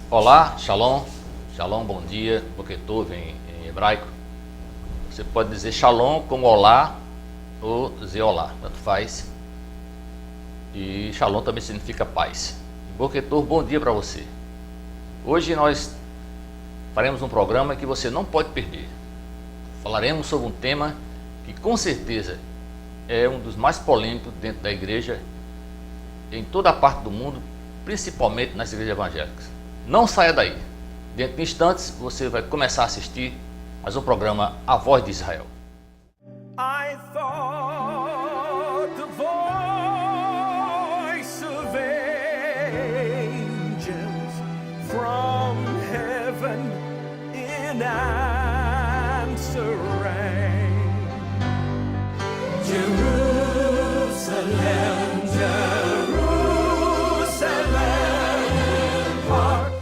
Olá, shalom, shalom, bom dia, Boker Tov em hebraico. Você pode dizer shalom como olá ou dizer olá, tanto faz. E shalom também significa paz. Boker Tov, bom dia para você. Hoje nós faremos um programa que você não pode perder. Falaremos sobre um tema que com certeza é um dos mais polêmicos dentro da igreja, em toda a parte do mundo, principalmente nas igrejas evangélicas. Não saia daí. Dentro de instantes você vai começar a assistir mais um programa A Voz de Israel. I thought the voice of angels from heaven in answer rang. Jerusalem, Jerusalem, heart.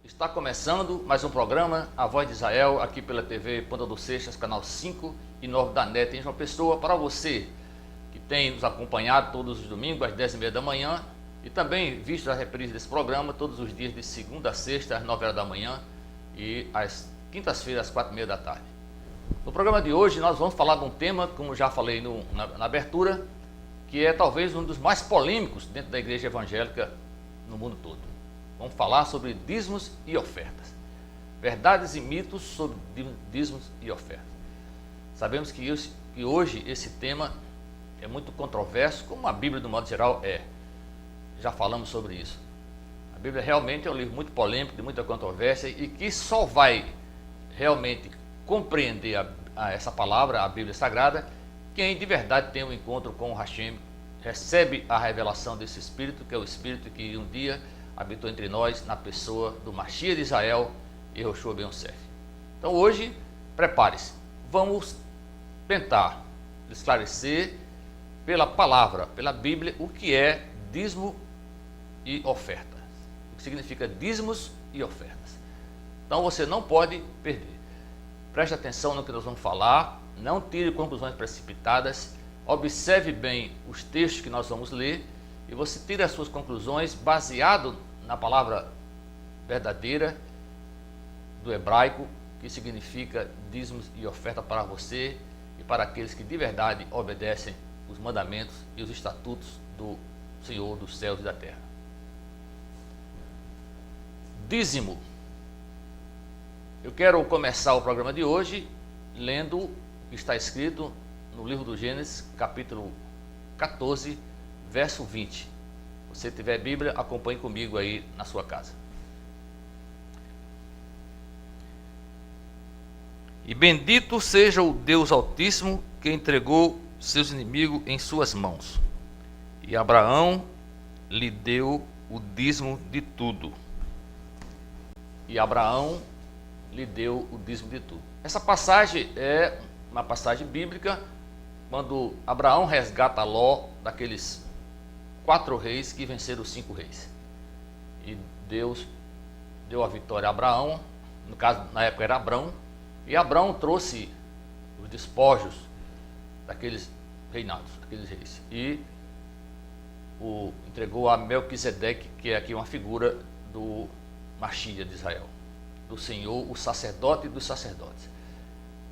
Está começando mais um programa A Voz de Israel, aqui pela TV Ponta dos Seixas, canal 5 e 9 da NET em João Pessoa, para você que tem nos acompanhado todos os domingos às 10h30 da manhã e também visto a reprise desse programa todos os dias de segunda a sexta às 9 horas da manhã e às quintas-feiras às 4h30 da tarde. No programa de hoje nós vamos falar de um tema, como já falei na abertura, que é talvez um dos mais polêmicos dentro da igreja evangélica no mundo todo. Vamos falar sobre dízimos e ofertas. Verdades e mitos sobre dízimos e ofertas. Sabemos que hoje esse tema é muito controverso, como a Bíblia, do modo geral, é. Já falamos sobre isso. A Bíblia realmente é um livro muito polêmico, de muita controvérsia, e que só vai realmente compreender essa palavra, a Bíblia Sagrada, quem de verdade tem um encontro com o Hashem, recebe a revelação desse Espírito, que é o Espírito que um dia habitou entre nós na pessoa do Mashiach de Israel, Yehoshua ben Yosef. Então hoje, prepare-se, vamos tentar esclarecer pela palavra, pela Bíblia, o que é dízimo e oferta. O que significa dízimos e ofertas. Então você não pode perder. Preste atenção no que nós vamos falar, não tire conclusões precipitadas, observe bem os textos que nós vamos ler e você tire as suas conclusões baseado na palavra verdadeira do hebraico, que significa dízimos e oferta para você e para aqueles que de verdade obedecem os mandamentos e os estatutos do Senhor dos céus e da terra. Dízimo. Eu quero começar o programa de hoje lendo o que está escrito no livro do Gênesis, capítulo 14, verso 20. Se você tiver Bíblia, acompanhe comigo aí na sua casa. E bendito seja o Deus Altíssimo que entregou seus inimigos em suas mãos. E Abraão lhe deu o dízimo de tudo. E Abraão lhe deu o dízimo de tudo. Essa passagem é uma passagem bíblica, quando Abraão resgata Ló daqueles 4 reis que venceram os 5 reis. E Deus deu a vitória a Abraão, no caso, na época era Abrão, e Abrão trouxe os despojos daqueles reinados, daqueles reis, e o entregou a Melquisedeque, que é aqui uma figura do Mashiach de Israel, do Senhor, o sacerdote dos sacerdotes.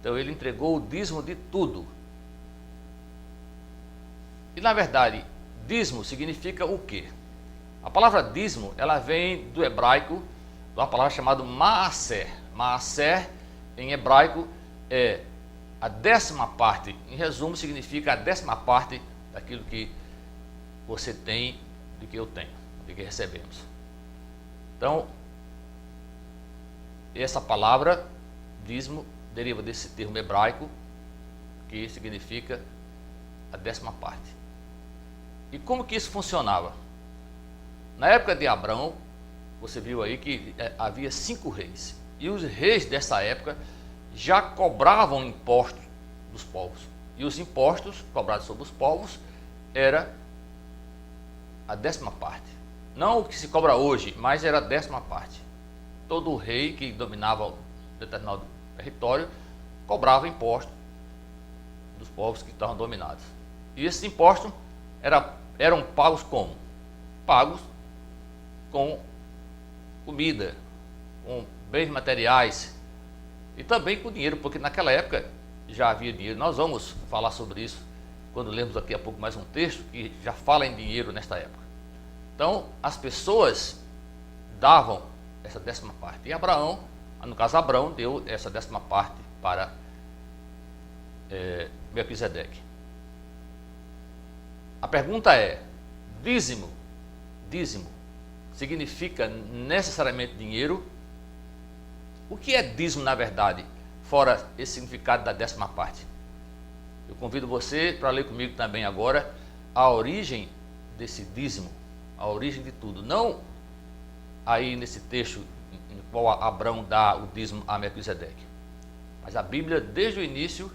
Então ele entregou o dízimo de tudo. E na verdade, dízimo significa o quê? A palavra dízimo, ela vem do hebraico, de uma palavra chamada maaser. Maaser, em hebraico, é a 10ª parte. Em resumo, significa a 10ª parte daquilo que você tem, do que eu tenho, do que recebemos. Então, essa palavra, dízimo, deriva desse termo hebraico, que significa a 10ª parte. E como que isso funcionava? Na época de Abrão, você viu aí que havia 5 reis. E os reis dessa época já cobravam impostos dos povos. E os impostos cobrados sobre os povos era a 10ª parte. Não o que se cobra hoje, mas era a 10ª parte. Todo rei que dominava um determinado território cobrava imposto dos povos que estavam dominados. E esses impostos eram pagos como? Pagos com comida, com bens materiais e também com dinheiro, porque naquela época já havia dinheiro. Nós vamos falar sobre isso quando lermos daqui a pouco mais um texto que já fala em dinheiro nesta época. Então, as pessoas davam essa 10ª parte. E Abraão, no caso Abraão, deu essa 10ª parte para Melquisedeque. A pergunta é, dízimo significa necessariamente dinheiro? O que é dízimo na verdade, fora esse significado da 10ª parte? Eu convido você para ler comigo também agora a origem desse dízimo, a origem de tudo. Não aí nesse texto em qual Abraão dá o dízimo a Melquisedeque, mas a Bíblia desde o início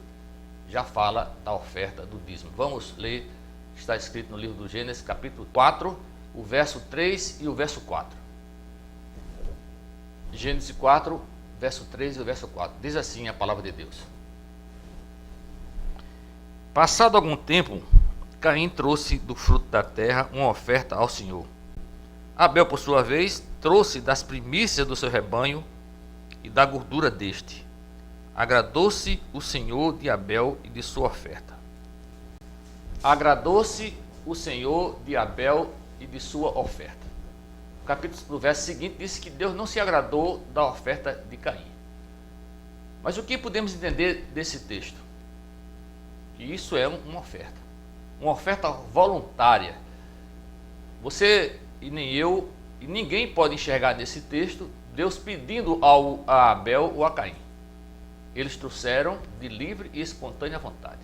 já fala da oferta do dízimo. Vamos ler, está escrito no livro do Gênesis, capítulo 4, o verso 3 e o verso 4. Gênesis 4, verso 3 e o verso 4. Diz assim a palavra de Deus. Passado algum tempo, Caim trouxe do fruto da terra uma oferta ao Senhor. Abel, por sua vez, trouxe das primícias do seu rebanho e da gordura deste. Agradou-se o Senhor de Abel e de sua oferta. Agradou-se o Senhor de Abel e de sua oferta. No verso seguinte diz que Deus não se agradou da oferta de Caim. Mas o que podemos entender desse texto? Que isso é uma oferta voluntária. Você e nem eu e ninguém pode enxergar nesse texto Deus pedindo a Abel ou a Caim. Eles trouxeram de livre e espontânea vontade.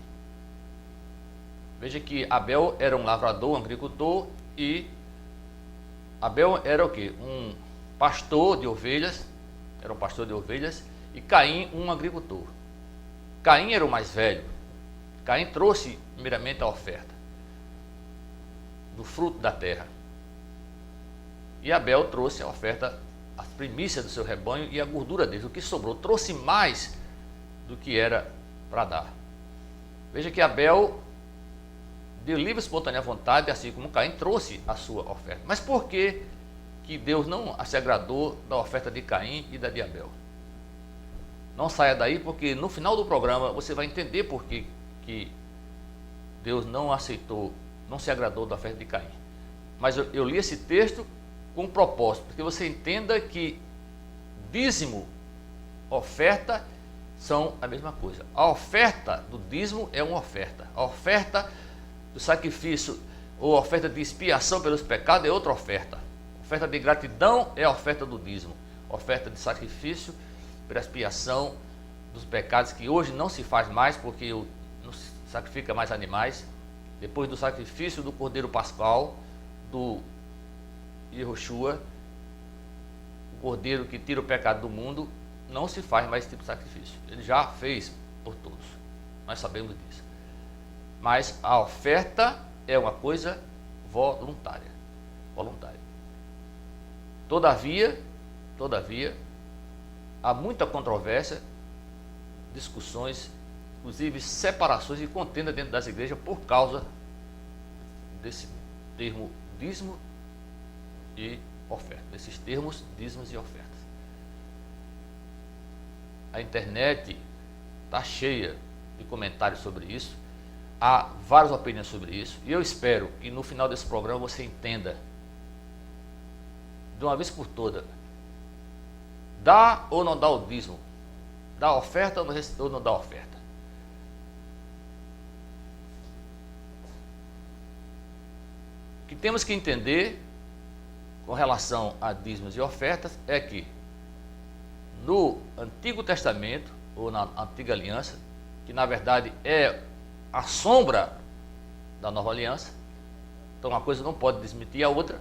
Veja que Abel era um lavrador, um agricultor, e Abel era o quê? Um pastor de ovelhas, e Caim um agricultor. Caim era o mais velho. Caim trouxe primeiramente a oferta do fruto da terra. E Abel trouxe a oferta, as primícias do seu rebanho e a gordura dele. O que sobrou, trouxe mais do que era para dar. Veja que Abel, de livre e espontânea vontade, assim como Caim, trouxe a sua oferta. Mas por que Deus não se agradou da oferta de Caim e da de Abel? Não saia daí, porque no final do programa você vai entender por que Deus não aceitou, não se agradou da oferta de Caim. Mas eu li esse texto com um propósito, porque você entenda que dízimo, oferta, são a mesma coisa. A oferta do dízimo é uma oferta. A oferta do sacrifício ou a oferta de expiação pelos pecados é outra oferta. A oferta de gratidão é a oferta do dízimo. A oferta de sacrifício pela expiação dos pecados, que hoje não se faz mais, porque não se sacrifica mais animais. Depois do sacrifício do Cordeiro Pascal, do Yehoshua, o Cordeiro que tira o pecado do mundo, não se faz mais esse tipo de sacrifício. Ele já fez por todos. Nós sabemos disso. Mas a oferta é uma coisa voluntária. Todavia, há muita controvérsia, discussões, inclusive separações e contenda dentro das igrejas por causa desse termo dízimo e oferta, desses termos dízimos e ofertas. A internet está cheia de comentários sobre isso, há várias opiniões sobre isso, e eu espero que no final desse programa você entenda, de uma vez por todas, dá ou não dá o dízimo, dá oferta ou não dá oferta. O que temos que entender com relação a dízimos e ofertas é que no Antigo Testamento, ou na Antiga Aliança, que na verdade é a sombra da Nova Aliança, então uma coisa não pode desmentir a outra.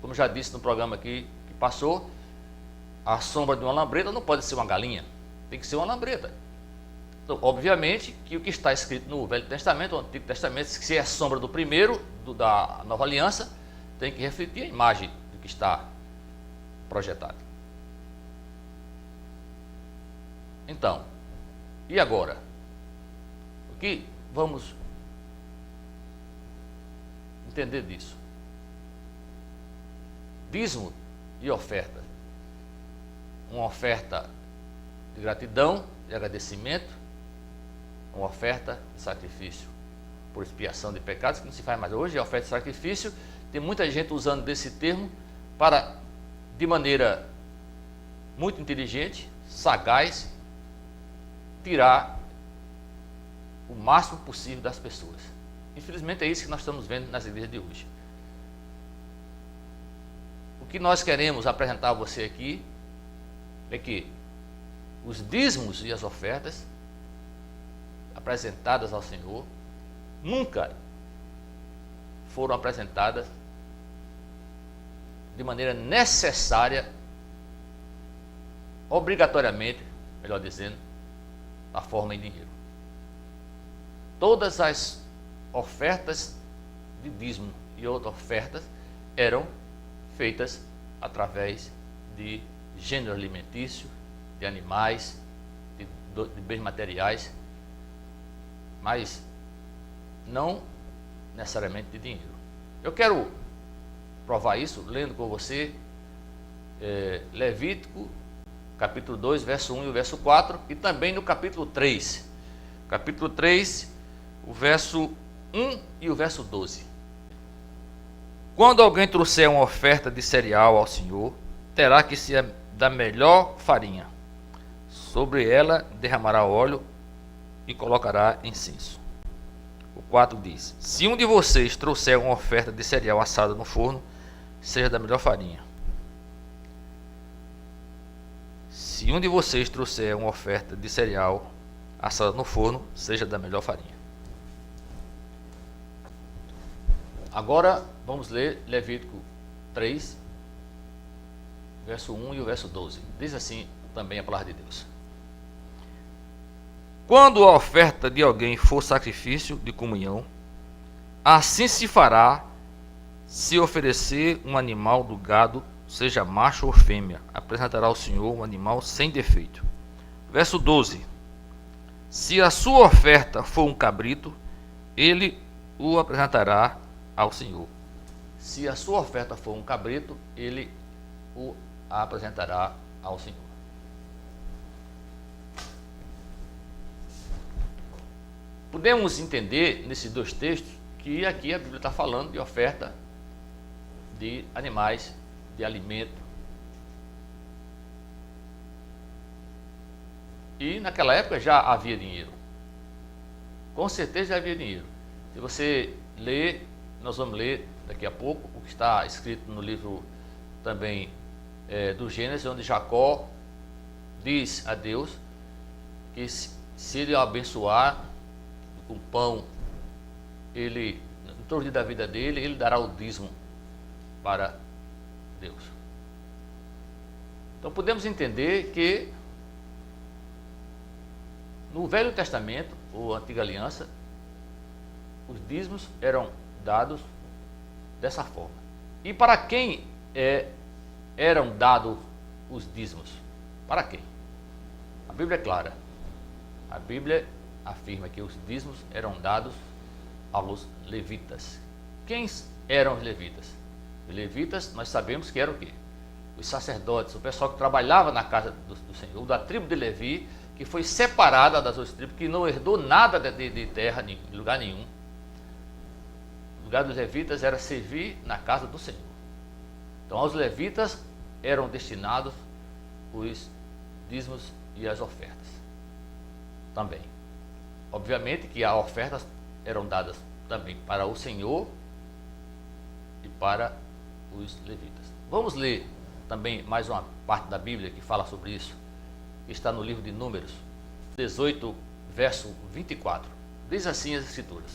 Como já disse no programa aqui que passou, a sombra de uma lambreta não pode ser uma galinha, tem que ser uma lambreta. Então, obviamente que o que está escrito no Velho Testamento, no Antigo Testamento, se é a sombra do primeiro, da Nova Aliança, tem que refletir a imagem do que está projetado. Então, e agora? O que vamos entender disso? Dízimo e oferta. Uma oferta de gratidão, de agradecimento, uma oferta de sacrifício por expiação de pecados, que não se faz mais hoje, é oferta de sacrifício. Tem muita gente usando desse termo para, de maneira muito inteligente, sagaz, tirar o máximo possível das pessoas. Infelizmente é isso que nós estamos vendo nas igrejas de hoje. O que nós queremos apresentar a você aqui é que os dízimos e as ofertas apresentadas ao Senhor nunca foram apresentadas de maneira necessária, obrigatoriamente, melhor dizendo, na forma em dinheiro. Todas as ofertas de dízimo e outras ofertas eram feitas através de gênero alimentício, de animais, de bens materiais, mas não necessariamente de dinheiro. Eu quero provar isso lendo com você Levítico, capítulo 2, verso 1 e o verso 4, e também no capítulo 3. Capítulo 3, o verso 1 e o verso 12. Quando alguém trouxer uma oferta de cereal ao Senhor, terá que ser da melhor farinha. Sobre ela derramará óleo e colocará incenso. O 4 diz: se um de vocês trouxer uma oferta de cereal assada no forno, seja da melhor farinha. Se um de vocês trouxer uma oferta de cereal assada no forno, seja da melhor farinha. Agora vamos ler Levítico 3, verso 1 e o verso 12. Diz assim também a palavra de Deus: quando a oferta de alguém for sacrifício de comunhão, assim se fará se oferecer um animal do gado, seja macho ou fêmea, apresentará ao Senhor um animal sem defeito. Verso 12: se a sua oferta for um cabrito, ele o apresentará ao Senhor. Se a sua oferta for um cabrito, ele o apresentará ao Senhor. Podemos entender nesses dois textos que aqui a Bíblia está falando de oferta de animais, de alimento. E naquela época já havia dinheiro. Com certeza já havia dinheiro. Se você ler, nós vamos ler daqui a pouco o que está escrito no livro também do Gênesis, onde Jacó diz a Deus que se ele o abençoar com pão, ele, no todo dia da vida dele, ele dará o dízimo para Deus. Então podemos entender que no Velho Testamento, ou Antiga Aliança, os dízimos eram dados dessa forma. E para quem eram dados os dízimos? Para quem? A Bíblia é clara. A Bíblia afirma que os dízimos eram dados aos levitas. Quem eram os levitas? Os levitas, nós sabemos que eram o quê? Os sacerdotes, o pessoal que trabalhava na casa do Senhor, da tribo de Levi, que foi separada das outras tribos, que não herdou nada de terra em lugar nenhum. O lugar dos levitas era servir na casa do Senhor. Então aos levitas eram destinados os dízimos e as ofertas também. Obviamente que as ofertas eram dadas também para o Senhor e para os levitas. Vamos ler também mais uma parte da Bíblia que fala sobre isso, que está no livro de Números 18, verso 24. Diz assim as Escrituras: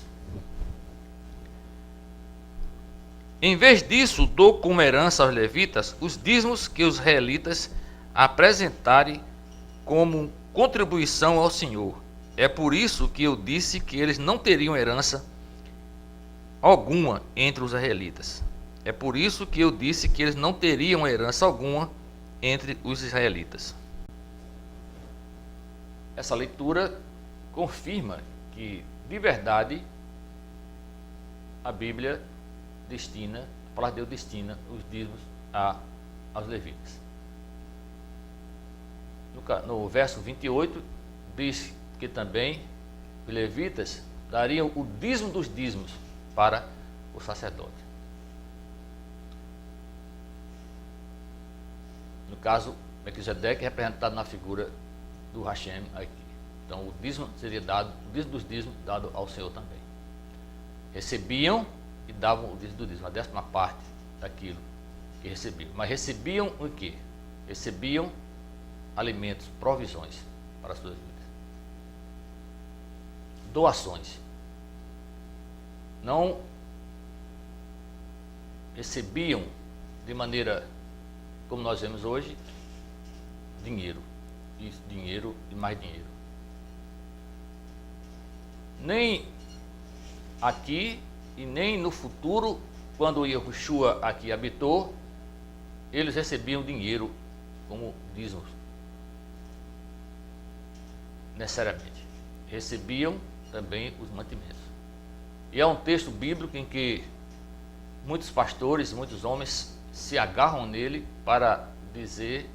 em vez disso, dou como herança aos levitas os dízimos que os israelitas apresentarem como contribuição ao Senhor. É por isso que eu disse que eles não teriam herança alguma entre os israelitas. É por isso que eu disse que eles não teriam herança alguma entre os israelitas. Essa leitura confirma que, de verdade, a Bíblia destina, a palavra de Deus destina os dízimos a aos levitas. No verso 28, diz que também os levitas dariam o dízimo dos dízimos para o sacerdote. No caso, Melquisedeque é representado na figura do Hashem aqui. Então o dízimo seria dado, o dízimo dos dízimos dado ao Senhor também. Recebiam e davam o dízimo do dízimo, a 10ª parte daquilo que recebiam. Mas recebiam o quê? Recebiam alimentos, provisões para as suas vidas. Doações. Não recebiam de maneira como nós vemos hoje, dinheiro e mais dinheiro. Nem aqui e nem no futuro, quando Yahushua aqui habitou, eles recebiam dinheiro como dízimos. Necessariamente. Recebiam também os mantimentos. E é um texto bíblico em que muitos pastores, muitos homens se agarram nele para dizer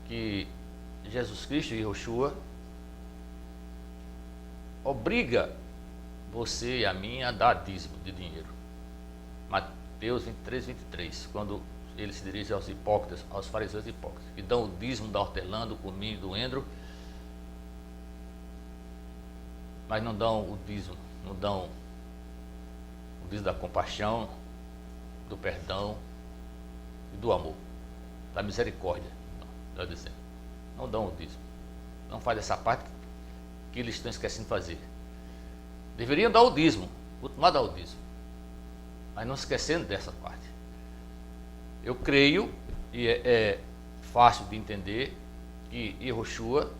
que Jesus Cristo e Yahushua obriga você e a mim a dar dízimo de dinheiro. Mateus 23, 23, quando ele se dirige aos hipócritas, aos fariseus hipócritas, que dão o dízimo da hortelã, do cominho, do endro, mas não dão o dízimo, não dão o dízimo da compaixão, do perdão e do amor, da misericórdia, não dão o dízimo, não faz essa parte que eles estão esquecendo de fazer. Deveriam dar o dízimo, continuar a dar o dízimo, mas não esquecendo dessa parte. Eu creio, e é fácil de entender, que Yahushua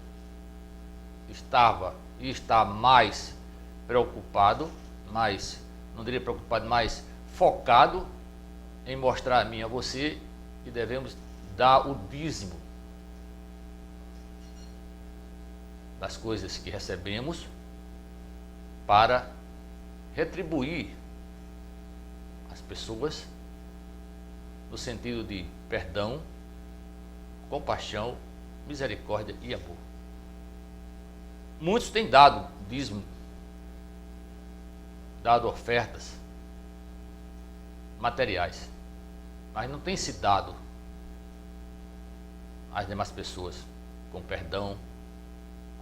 estava e está mais preocupado, não diria preocupado, mais focado em mostrar a mim e a você que devemos dar o dízimo das coisas que recebemos para retribuir as pessoas no sentido de perdão, compaixão, misericórdia e amor. Muitos têm dado dízimo, dado ofertas materiais, mas não tem se dado às demais pessoas com perdão,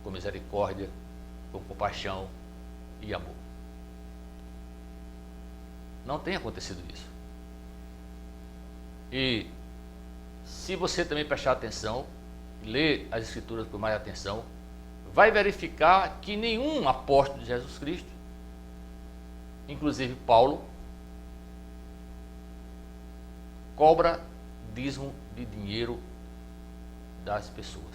com misericórdia, com compaixão e amor. Não tem acontecido isso. E se você também prestar atenção, ler as Escrituras com mais atenção, vai verificar que nenhum apóstolo de Jesus Cristo, inclusive Paulo, cobra dízimo de dinheiro das pessoas.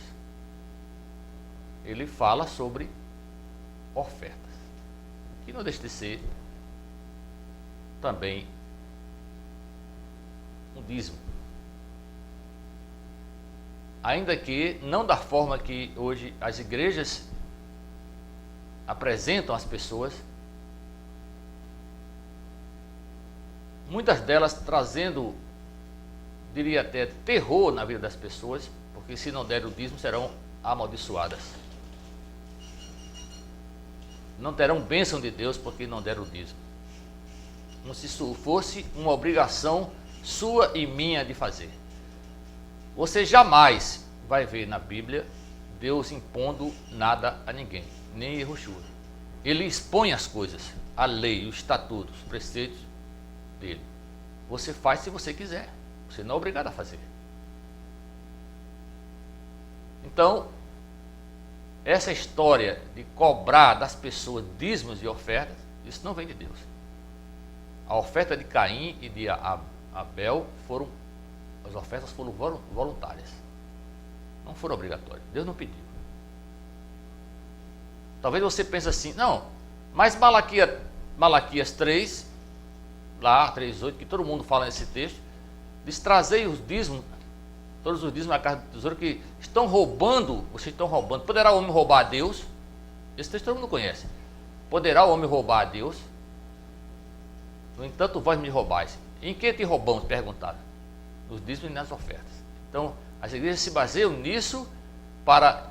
Ele fala sobre ofertas, que não deixa de ser também um dízimo. Ainda que não da forma que hoje as igrejas apresentam às pessoas, muitas delas trazendo, diria até, terror na vida das pessoas, porque se não der o dízimo serão amaldiçoadas. Não terão bênção de Deus porque não deram o dízimo. Como se isso fosse uma obrigação sua e minha de fazer. Você jamais vai ver na Bíblia Deus impondo nada a ninguém, nem Yahushua. Ele expõe as coisas, a lei, os estatutos, os preceitos dele. Você faz se você quiser, você não é obrigado a fazer. Então, essa história de cobrar das pessoas dízimos e ofertas, isso não vem de Deus. A oferta de Caim e de Abel as ofertas foram voluntárias, não foram obrigatórias. Deus não pediu. Talvez você pense assim, não, mas Malaquias 3, lá 3:8, que todo mundo fala nesse texto, diz: trazei os dízimos, todos os dízimos na casa do tesouro, que estão roubando, vocês estão roubando. Poderá o homem roubar a Deus? Esse texto todo mundo conhece. Poderá o homem roubar a Deus? No entanto, vós me roubais. Em que te roubamos? Perguntaram. Nos dízimos e nas ofertas. Então, as igrejas se baseiam nisso para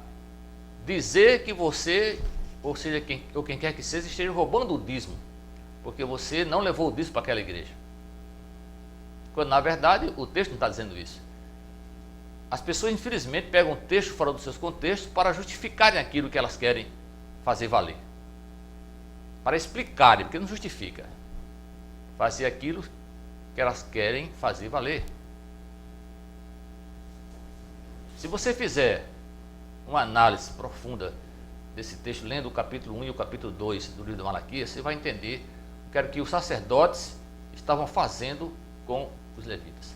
dizer que você, ou seja, quem quer que seja, esteja roubando o dízimo, porque você não levou o dízimo para aquela igreja. Quando, na verdade, o texto não está dizendo isso. As pessoas, infelizmente, pegam textos fora dos seus contextos para justificarem aquilo que elas querem fazer valer. Para explicarem, porque não justifica. Fazer aquilo que elas querem fazer valer. Se você fizer uma análise profunda desse texto, lendo o capítulo 1 e o capítulo 2 do livro de Malaquias, você vai entender o que os sacerdotes estavam fazendo com os levitas.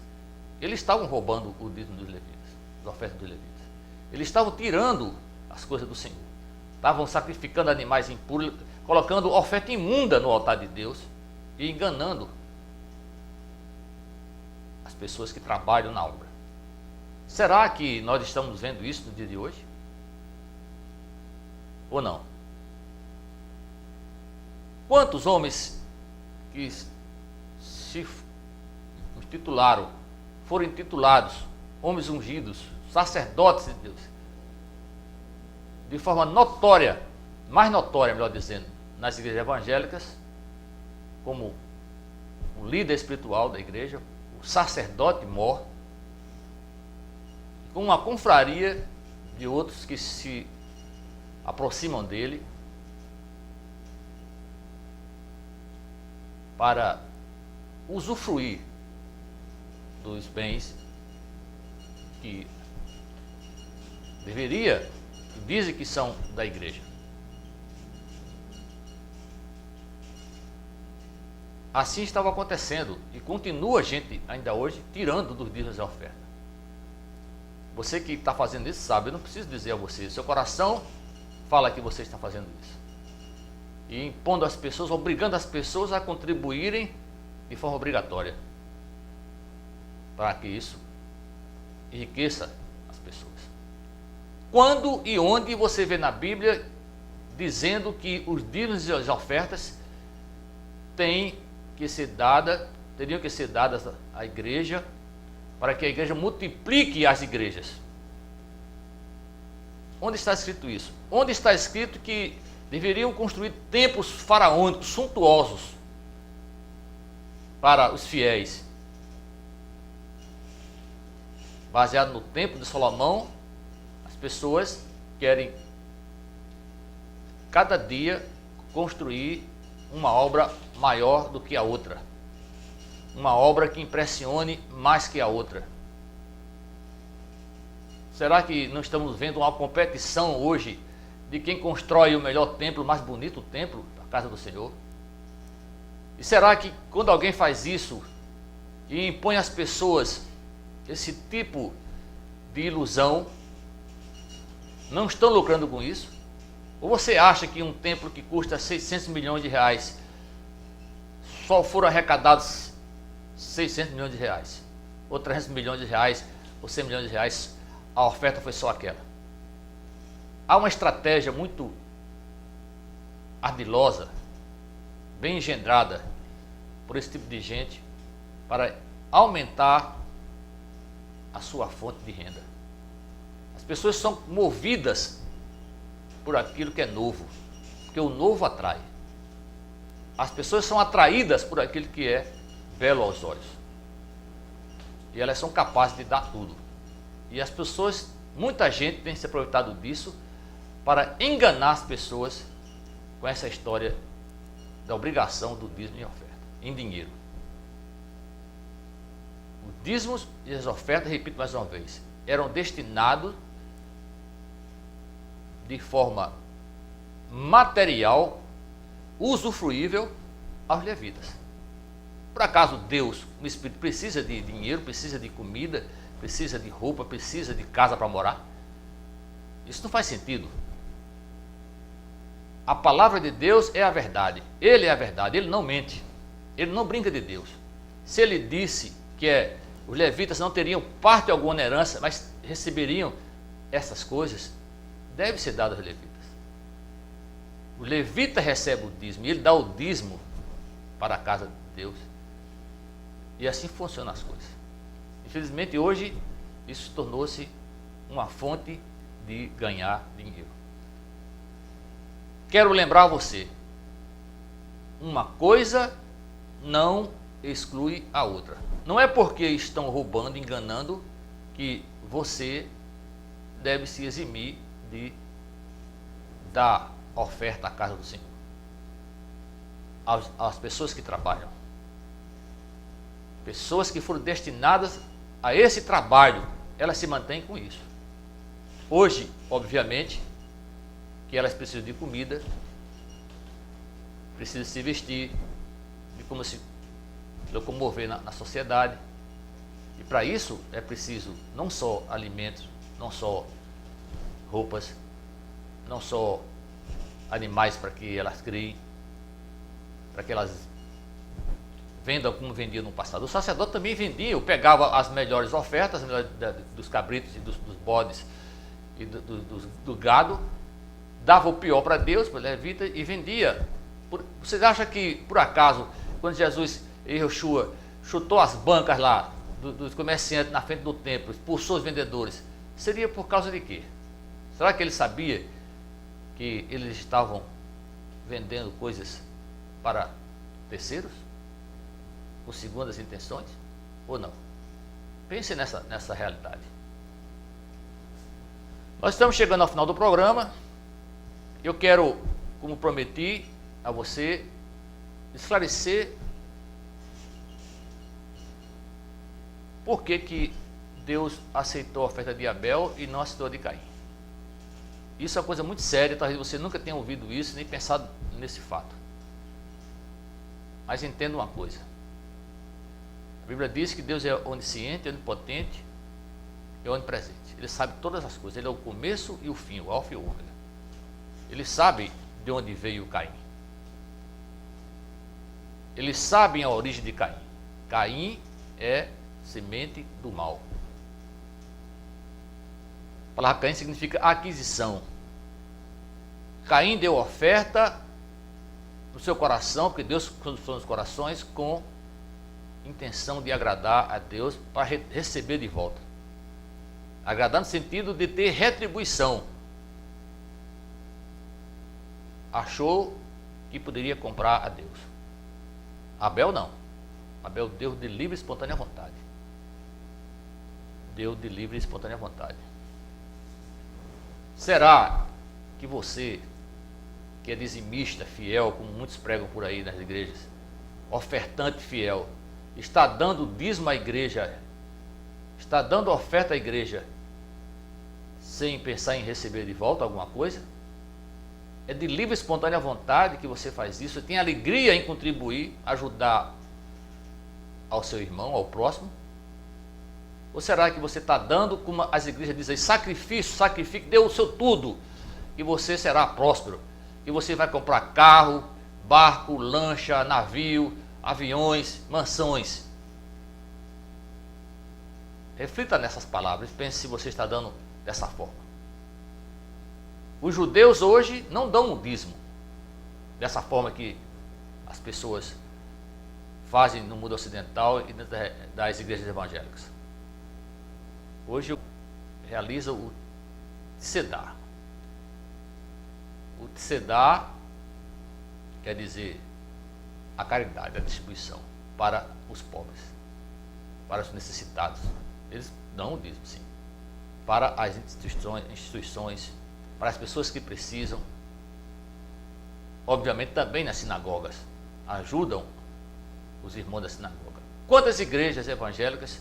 Eles estavam roubando o dízimo dos levitas, as ofertas dos levitas. Eles estavam tirando as coisas do Senhor. Estavam sacrificando animais impuros, colocando oferta imunda no altar de Deus e enganando as pessoas que trabalham na obra. Será que nós estamos vendo isso no dia de hoje? Ou não? Quantos homens que se intitularam, foram intitulados homens ungidos, sacerdotes de Deus, de forma notória, mais notória, melhor dizendo, nas igrejas evangélicas, como um líder espiritual da igreja, o sacerdote mor, com uma confraria de outros que se aproximam dele para usufruir dos bens que deveria, dizem que são da igreja. Assim estava acontecendo e continua a gente ainda hoje tirando dos dízimos a oferta. Você que está fazendo isso sabe, eu não preciso dizer a você, seu coração fala que você está fazendo isso. E impondo as pessoas, obrigando as pessoas a contribuírem de forma obrigatória, para que isso enriqueça as pessoas. Quando e onde você vê na Bíblia dizendo que os dízimos e as ofertas teriam que ser dadas à igreja, para que a igreja multiplique as igrejas? Onde está escrito isso? Onde está escrito que deveriam construir templos faraônicos, suntuosos, para os fiéis? Baseado no templo de Salomão, as pessoas querem cada dia construir uma obra maior do que a outra, uma obra que impressione mais que a outra. Será que não estamos vendo uma competição hoje de quem constrói o melhor templo, o mais bonito templo, a casa do Senhor? E será que quando alguém faz isso e impõe às pessoas esse tipo de ilusão, não estão lucrando com isso? Ou você acha que um templo que custa 600 milhões de reais, só foram arrecadados 600 milhões de reais, ou 300 milhões de reais, ou 100 milhões de reais, a oferta foi só aquela? Há uma estratégia muito ardilosa, bem engendrada por esse tipo de gente, para aumentar a sua fonte de renda. As pessoas são movidas por aquilo que é novo, porque o novo atrai. As pessoas são atraídas por aquilo que é belo aos olhos, e elas são capazes de dar tudo. E as pessoas, muita gente tem se aproveitado disso para enganar as pessoas com essa história da obrigação do dízimo e oferta em dinheiro. Os dízimos e as ofertas, repito mais uma vez, eram destinados de forma material, usufruível, aos levitas. Por acaso Deus, o Espírito, precisa de dinheiro, precisa de comida, precisa de roupa, precisa de casa para morar? Isso não faz sentido. A palavra de Deus é a verdade. Ele é a verdade, ele não mente. Ele não brinca de Deus. Se ele disse que os levitas não teriam parte alguma na herança, mas receberiam essas coisas, deve ser dado aos levitas. O levita recebe o dízimo, e ele dá o dízimo para a casa de Deus. E assim funcionam as coisas. Infelizmente hoje isso tornou-se uma fonte de ganhar dinheiro. Quero lembrar você, uma coisa não exclui a outra. Não é porque estão roubando, enganando, que você deve se eximir de dar oferta à casa do Senhor. Às pessoas que trabalham. Pessoas que foram destinadas a esse trabalho, elas se mantêm com isso. Hoje, obviamente, que elas precisam de comida, precisam se vestir, de como se locomover na sociedade. E para isso é preciso não só alimentos, não só roupas, não só animais para que elas criem, para que elas vendam como vendiam no passado. O sacerdote também vendia, pegava as melhores ofertas dos cabritos e dos bodes e do gado, dava o pior para Deus, para levita, e vendia. Vocês acham que, por acaso, quando Jesus e Yeshua chutou as bancas lá dos comerciantes na frente do templo, expulsou os vendedores, seria por causa de quê? Será que ele sabia que eles estavam vendendo coisas para terceiros, com segundas intenções, ou não? Pense nessa realidade. Nós estamos chegando ao final do programa. Eu quero, como prometi a você, esclarecer por que Deus aceitou a oferta de Abel e não aceitou a de Caim. Isso é uma coisa muito séria, talvez você nunca tenha ouvido isso, nem pensado nesse fato. Mas entenda uma coisa. A Bíblia diz que Deus é onisciente, onipotente e onipresente. Ele sabe todas as coisas. Ele é o começo e o fim, o alfa e o ômega. Ele sabe de onde veio Caim. Eles sabem a origem de Caim. Caim é semente do mal. A palavra Caim significa aquisição. Caim deu oferta no seu coração, porque Deus construiu os corações com intenção de agradar a Deus para receber de volta. Agradar no sentido de ter retribuição. Achou que poderia comprar a Deus. Abel não. Abel deu de livre e espontânea vontade. Deu de livre e espontânea vontade. Será que você, que é dizimista fiel, como muitos pregam por aí nas igrejas, ofertante fiel, está dando dízimo à igreja, está dando oferta à igreja, sem pensar em receber de volta alguma coisa? É de livre e espontânea vontade que você faz isso? Você tem alegria em contribuir, ajudar ao seu irmão, ao próximo? Ou será que você está dando, como as igrejas dizem, sacrifício, sacrifique, dê o seu tudo, e você será próspero, e você vai comprar carro, barco, lancha, navio, aviões, mansões? Reflita nessas palavras, pense se você está dando dessa forma. Os judeus hoje não dão um dízimo dessa forma que as pessoas fazem no mundo ocidental e das igrejas evangélicas. Hoje realiza o tzedá. O tzedá quer dizer a caridade, a distribuição para os pobres, para os necessitados. Eles dão o dízimo, sim, para as instituições, para as pessoas que precisam. Obviamente também nas sinagogas, ajudam os irmãos da sinagoga. Quantas igrejas evangélicas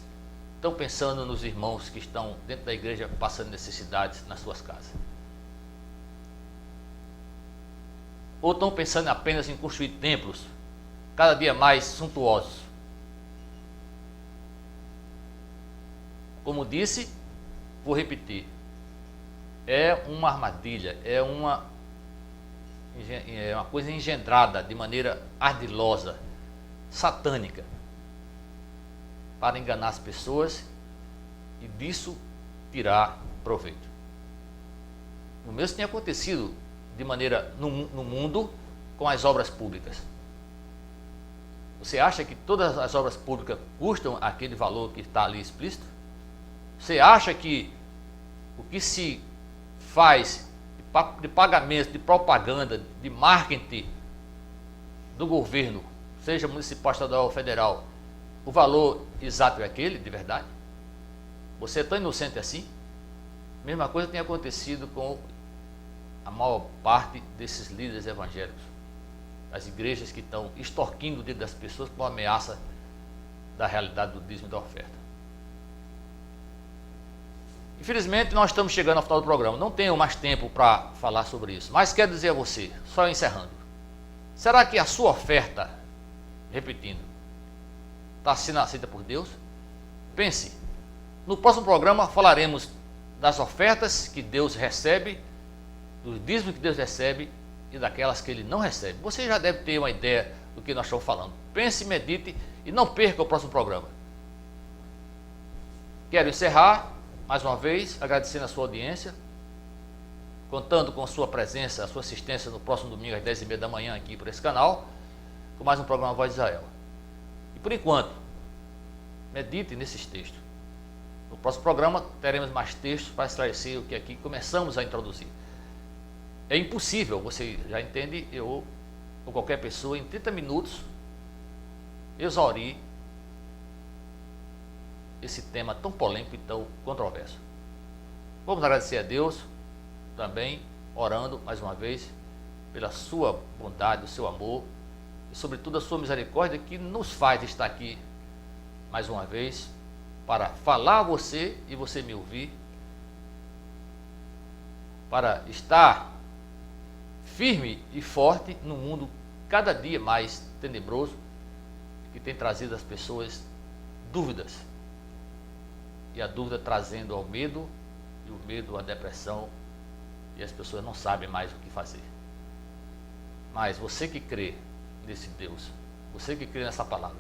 estão pensando nos irmãos que estão dentro da igreja passando necessidades nas suas casas? Ou estão pensando apenas em construir templos cada dia mais suntuosos? Como disse, vou repetir, é uma armadilha, é uma coisa engendrada de maneira ardilosa, satânica, para enganar as pessoas e disso tirar proveito. O mesmo tem acontecido de maneira no mundo com as obras públicas. Você acha que todas as obras públicas custam aquele valor que está ali explícito? Você acha que o que se faz de pagamento, de propaganda, de marketing do governo, seja municipal, estadual ou federal, o valor exato é aquele, de verdade? Você é tão inocente assim? Mesma coisa tem acontecido com a maior parte desses líderes evangélicos, as igrejas que estão extorquindo o dedo das pessoas com a ameaça da realidade do dízimo e da oferta. Infelizmente, nós estamos chegando ao final do programa. Não tenho mais tempo para falar sobre isso. Mas quero dizer a você, só encerrando. Será que a sua oferta, repetindo, está sendo aceita por Deus? Pense. No próximo programa falaremos das ofertas que Deus recebe, dos dízimos que Deus recebe e daquelas que Ele não recebe. Você já deve ter uma ideia do que nós estamos falando. Pense, medite e não perca o próximo programa. Quero encerrar mais uma vez, agradecendo a sua audiência, contando com a sua presença, a sua assistência no próximo domingo às 10h30 da manhã aqui por esse canal, com mais um programa Voz de Israel. E por enquanto, medite nesses textos. No próximo programa teremos mais textos para esclarecer o que aqui começamos a introduzir. É impossível, você já entende, eu ou qualquer pessoa em 30 minutos exaurir esse tema tão polêmico e tão controverso. Vamos agradecer a Deus, também orando mais uma vez pela sua bondade, o seu amor e sobretudo a sua misericórdia que nos faz estar aqui mais uma vez para falar a você e você me ouvir, para estar firme e forte num mundo cada dia mais tenebroso que tem trazido às pessoas dúvidas. E a dúvida trazendo ao medo, e o medo à depressão, e as pessoas não sabem mais o que fazer. Mas você que crê nesse Deus, você que crê nessa palavra,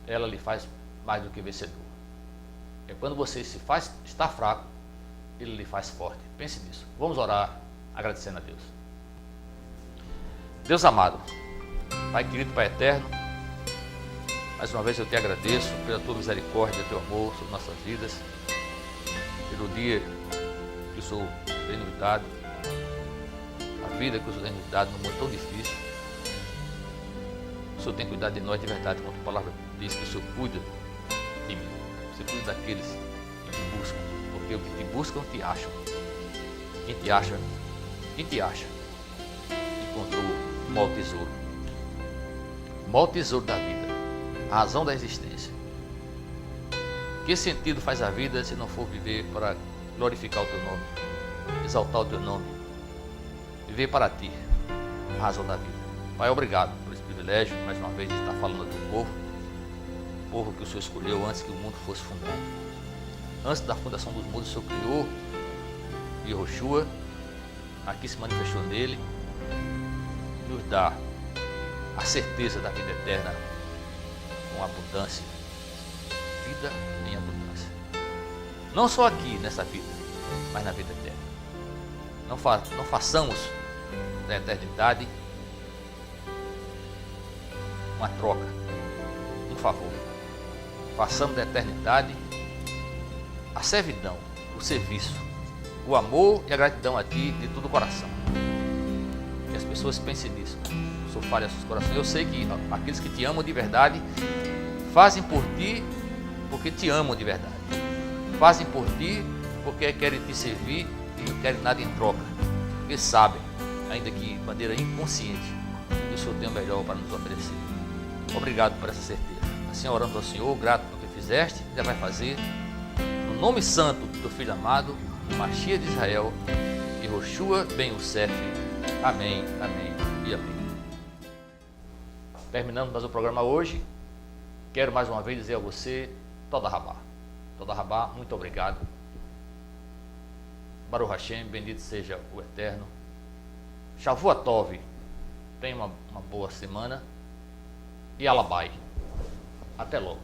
ela lhe faz mais do que vencedor. É quando você está fraco, ele lhe faz forte. Pense nisso. Vamos orar agradecendo a Deus. Deus amado, Pai querido, Pai eterno, mais uma vez eu te agradeço pela tua misericórdia, teu amor sobre nossas vidas, pelo dia que o Senhor tem nos dado, a vida que o Senhor tem nos dado num mundo tão difícil. O Senhor tem cuidado de nós de verdade, como a tua palavra diz que o Senhor cuida de mim. Você cuida daqueles que te buscam, porque os que te buscam te acham. Quem te acha, encontrou o maior tesouro da vida. A razão da existência. Que sentido faz a vida se não for viver para glorificar o teu nome, exaltar o teu nome, viver para ti, a razão da vida. Pai, obrigado por esse privilégio, mais uma vez, de estar falando do teu povo que o Senhor escolheu antes que o mundo fosse fundado. Antes da fundação dos mundos, o Senhor criou Yehoshua, aqui se manifestou nele, nos dá a certeza da vida eterna, com abundância, vida em abundância. Não só aqui nessa vida, mas na vida eterna. Não façamos da eternidade uma troca, um favor. Façamos da eternidade a servidão, o serviço, o amor e a gratidão a ti de todo o coração. Que as pessoas pensem nisso. O Senhor fale aos seus corações. Eu sei que aqueles que te amam de verdade fazem por ti porque te amam de verdade. Fazem por ti porque querem te servir e não querem nada em troca. Porque sabem, ainda que de maneira inconsciente, que o Senhor tem o melhor para nos oferecer. Obrigado por essa certeza. Assim oramos ao Senhor, grato pelo que fizeste, ainda vai fazer. No nome santo do Filho amado, Mashiach de Israel, Yehoshua ben Yosef. Amém, amém e amém. Terminamos mais o programa hoje. Quero mais uma vez dizer a você, Toda Rabá, muito obrigado. Baruch Hashem, bendito seja o Eterno. Shavua Tov, tenha uma boa semana. E Alabai. Até logo.